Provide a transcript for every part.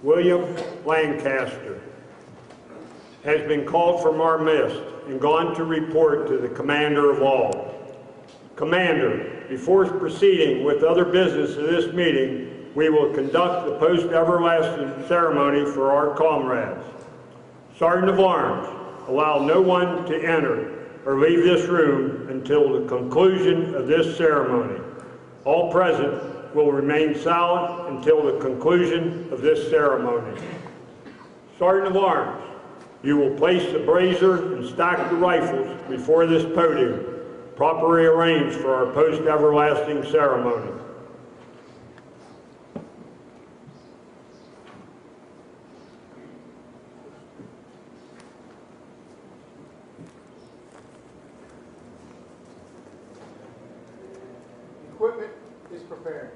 William Lancaster has been called from our midst and gone to report to the Commander of all. Commander, before proceeding with other business of this meeting, we will conduct the post-everlasting ceremony for our comrades. Sergeant of Arms, allow no one to enter or leave this room until the conclusion of this ceremony. All present will remain silent until the conclusion of this ceremony. Sergeant of Arms, you will place the brazier and stack the rifles before this podium, properly arranged for our post-everlasting ceremony. Equipment is prepared.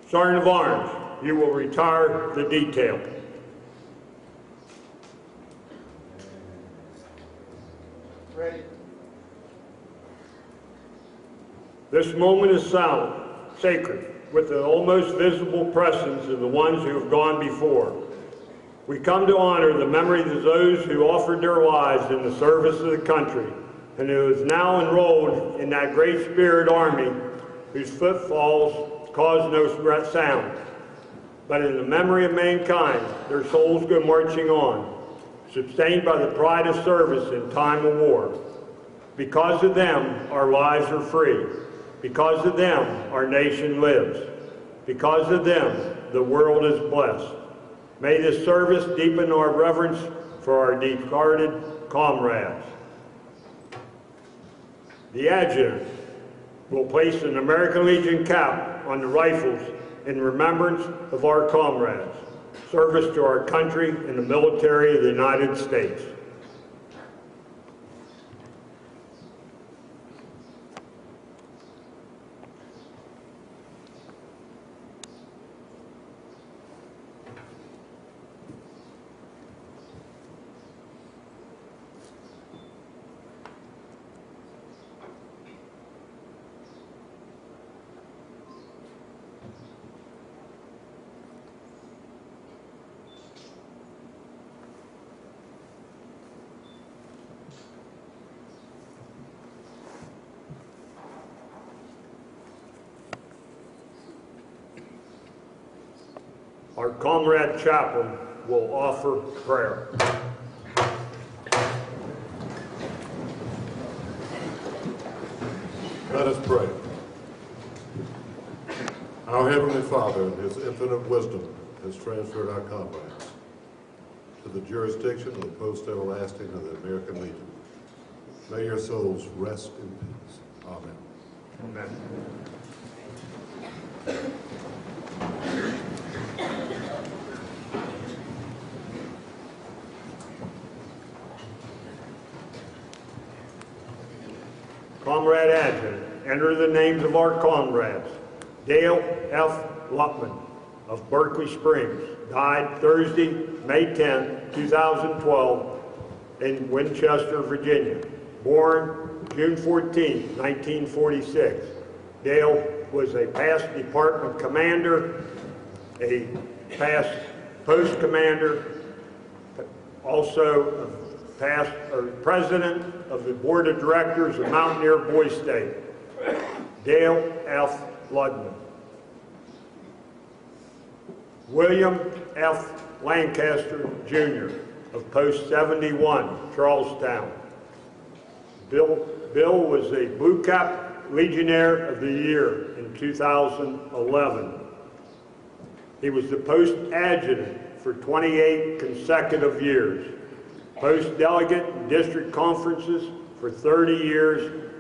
Sergeant of Arms, you will retire the detail. Ready. This moment is silent, sacred, with the almost visible presence of the ones who have gone before. We come to honor the memory of those who offered their lives in the service of the country and who is now enrolled in that great spirit army whose footfalls cause no sound. But in the memory of mankind, their souls go marching on, sustained by the pride of service in time of war. Because of them, our lives are free. Because of them, our nation lives. Because of them, the world is blessed. May this service deepen our reverence for our departed comrades. The adjutant will place an American Legion cap on the rifles in remembrance of our comrades, service to our country and the military of the United States. Our comrade chaplain will offer prayer. Let us pray. Our Heavenly Father, in His infinite wisdom, has transferred our comrades to the jurisdiction of the post-everlasting of the American Legion. May your souls rest in peace. Amen. Amen. Comrade Adjutant, enter the names of our comrades. Dale F. Lutman of Berkeley Springs, died Thursday, May 10, 2012, in Winchester, Virginia. Born June 14, 1946. Dale was a past department commander, a past post commander, also past president of the board of directors of Mountaineer Boy State. Dale F. Ludman. William F. Lancaster, Jr. of Post 71, Charlestown. Bill was a Blue Cap Legionnaire of the Year in 2011. He was the Post Adjutant for 28 consecutive years. Post Delegate in district conferences for 30 years.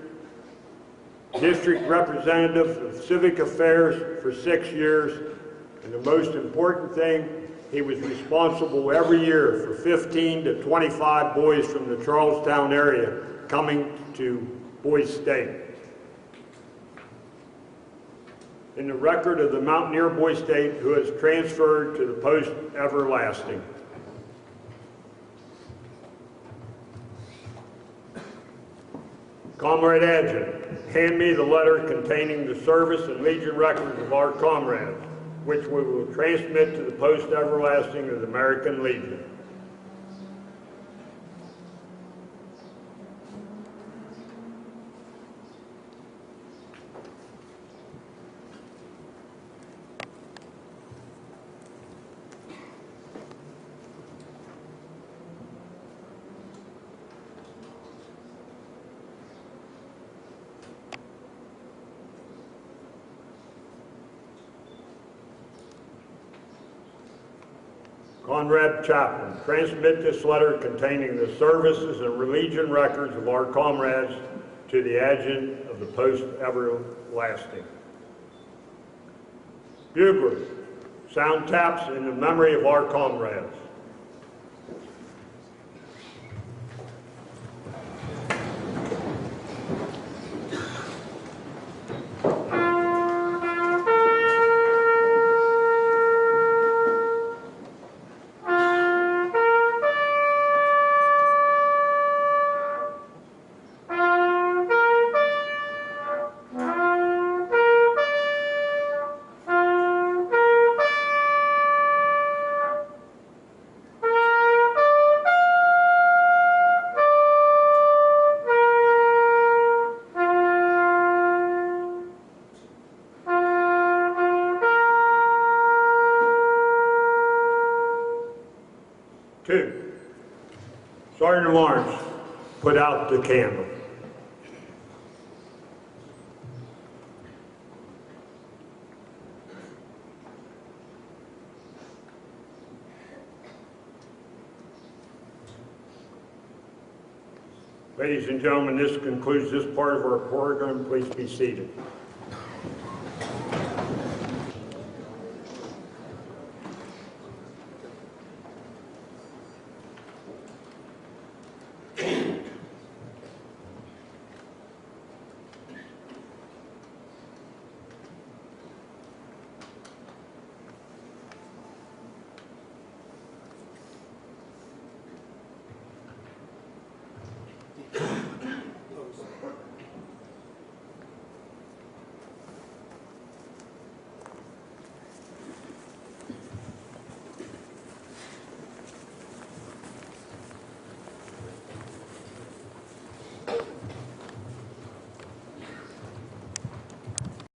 District Representative of Civic Affairs for 6 years. And the most important thing, he was responsible every year for 15 to 25 boys from the Charlestown area coming to Boy State. In the record of the Mountaineer Boy State, who has transferred to the Post Everlasting. Comrade Adjutant, hand me the letter containing the service and Legion records of our comrades. which we will transmit to the post everlasting of the American Legion. Conrad Chaplain, transmit this letter containing the services and Legion records of our comrades to the adjutant of the post everlasting. Bugler, sound taps in the memory of our comrades. Two, Sergeant Lawrence, put out the candle. Ladies and gentlemen, this concludes this part of our program. Please be seated.